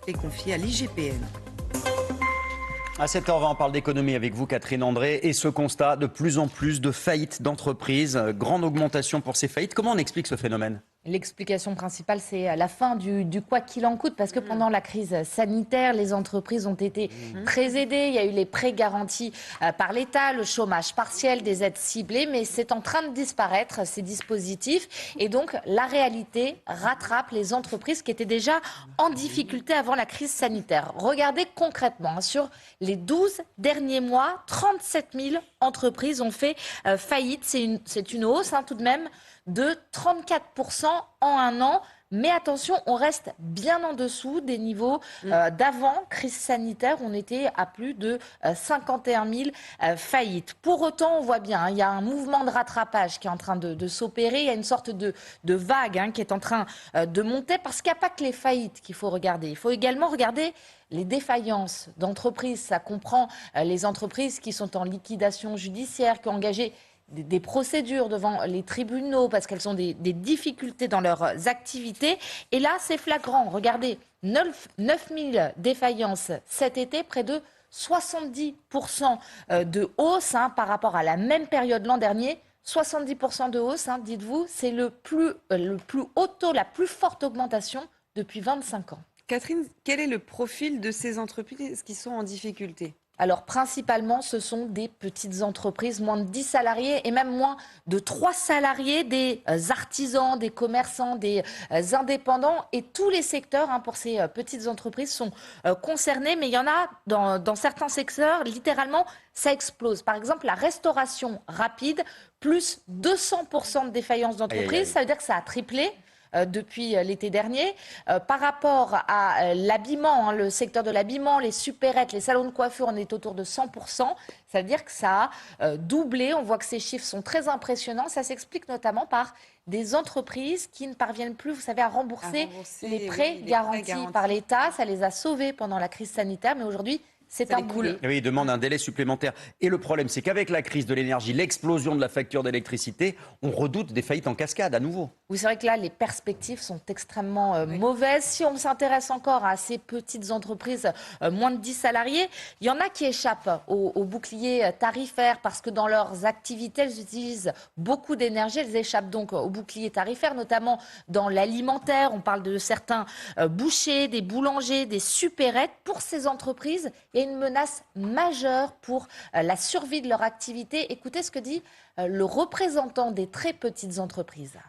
est confiée à l'IGPN. À 7h20, on parle d'économie avec vous, Catherine André, et ce constat de plus en plus de faillites d'entreprises, grande augmentation pour ces faillites. Comment on explique ce phénomène ? L'explication principale, c'est la fin du quoi qu'il en coûte, parce que pendant la crise sanitaire, les entreprises ont été très aidées. Il y a eu les prêts garantis par l'État, le chômage partiel, des aides ciblées, mais c'est en train de disparaître, ces dispositifs. Et donc, la réalité rattrape les entreprises qui étaient déjà en difficulté avant la crise sanitaire. Regardez concrètement, sur les 12 derniers mois, 37 000 entreprises ont fait faillite. C'est une hausse tout de même de 34% en un an. Mais attention, on reste bien en dessous des niveaux d'avant crise sanitaire. On était à plus de 51 000 faillites. Pour autant, on voit bien, il y a un mouvement de rattrapage qui est en train de s'opérer. Il y a une sorte de vague qui est en train de monter, parce qu'il n'y a pas que les faillites qu'il faut regarder. Il faut également regarder les défaillances d'entreprises. Ça comprend les entreprises qui sont en liquidation judiciaire, qui ont engagé des procédures devant les tribunaux parce qu'elles ont des difficultés dans leurs activités. Et là, c'est flagrant. Regardez, 9 000 défaillances cet été, près de 70% de hausse par rapport à la même période l'an dernier. 70% de hausse, dites-vous, c'est le plus haut taux, la plus forte augmentation depuis 25 ans. Catherine, quel est le profil de ces entreprises qui sont en difficulté ? Alors, principalement, ce sont des petites entreprises, moins de 10 salariés et même moins de 3 salariés, des artisans, des commerçants, des indépendants. Et tous les secteurs pour ces petites entreprises sont concernés. Mais il y en a dans certains secteurs, littéralement, ça explose. Par exemple, la restauration rapide, plus 200% de défaillance d'entreprise. Ça veut dire que ça a triplé depuis l'été dernier. Par rapport à l'habillement, le secteur de l'habillement, les supérettes, les salons de coiffure, on est autour de 100%. Ça veut dire que ça a doublé. On voit que ces chiffres sont très impressionnants. Ça s'explique notamment par des entreprises qui ne parviennent plus, vous savez, à rembourser les prêts garantis par l'État. Ça les a sauvés pendant la crise sanitaire, mais aujourd'hui, c'est un boulet. Oui, il demande un délai supplémentaire. Et le problème, c'est qu'avec la crise de l'énergie, l'explosion de la facture d'électricité, on redoute des faillites en cascade à nouveau. Oui, c'est vrai que là, les perspectives sont extrêmement mauvaises. Si on s'intéresse encore à ces petites entreprises, moins de 10 salariés, il y en a qui échappent au bouclier tarifaire parce que dans leurs activités, elles utilisent beaucoup d'énergie. Elles échappent donc au bouclier tarifaire, notamment dans l'alimentaire. On parle de certains bouchers, des boulangers, des supérettes. Pour ces entreprises, il y a une menace majeure pour la survie de leur activité. Écoutez ce que dit le représentant des très petites entreprises.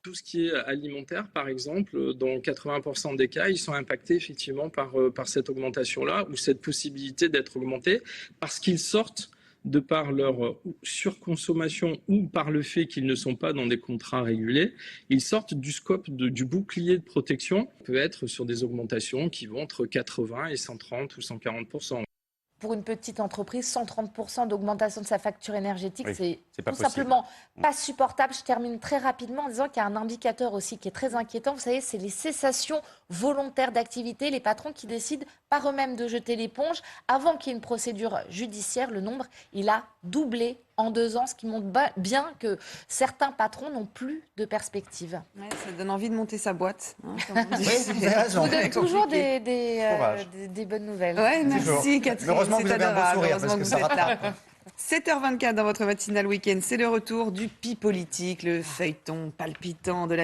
Tout ce qui est alimentaire, par exemple, dans 80% des cas, ils sont impactés effectivement par cette augmentation-là ou cette possibilité d'être augmentés parce qu'ils sortent de par leur surconsommation ou par le fait qu'ils ne sont pas dans des contrats régulés, ils sortent du scope du bouclier de protection. On peut être sur des augmentations qui vont entre 80 et 130 ou 140%. Pour une petite entreprise, 130% d'augmentation de sa facture énergétique, c'est pas tout possible. Simplement pas supportable. Je termine très rapidement en disant qu'il y a un indicateur aussi qui est très inquiétant. Vous savez, c'est les cessations volontaires d'activité. Les patrons qui décident par eux-mêmes de jeter l'éponge avant qu'il y ait une procédure judiciaire. Le nombre, il a doublé en 2 ans, ce qui montre bien que certains patrons n'ont plus de perspective. Ouais, ça donne envie de monter sa boîte. Vous avez raison. Vous donne toujours des bonnes nouvelles. Ouais, merci Catherine. Heureusement que vous avez un beau sourire, Heureusement parce que que vous ça êtes là. 7h24 dans votre matinale week-end, c'est le retour du Pi politique, le feuilleton palpitant de la vie.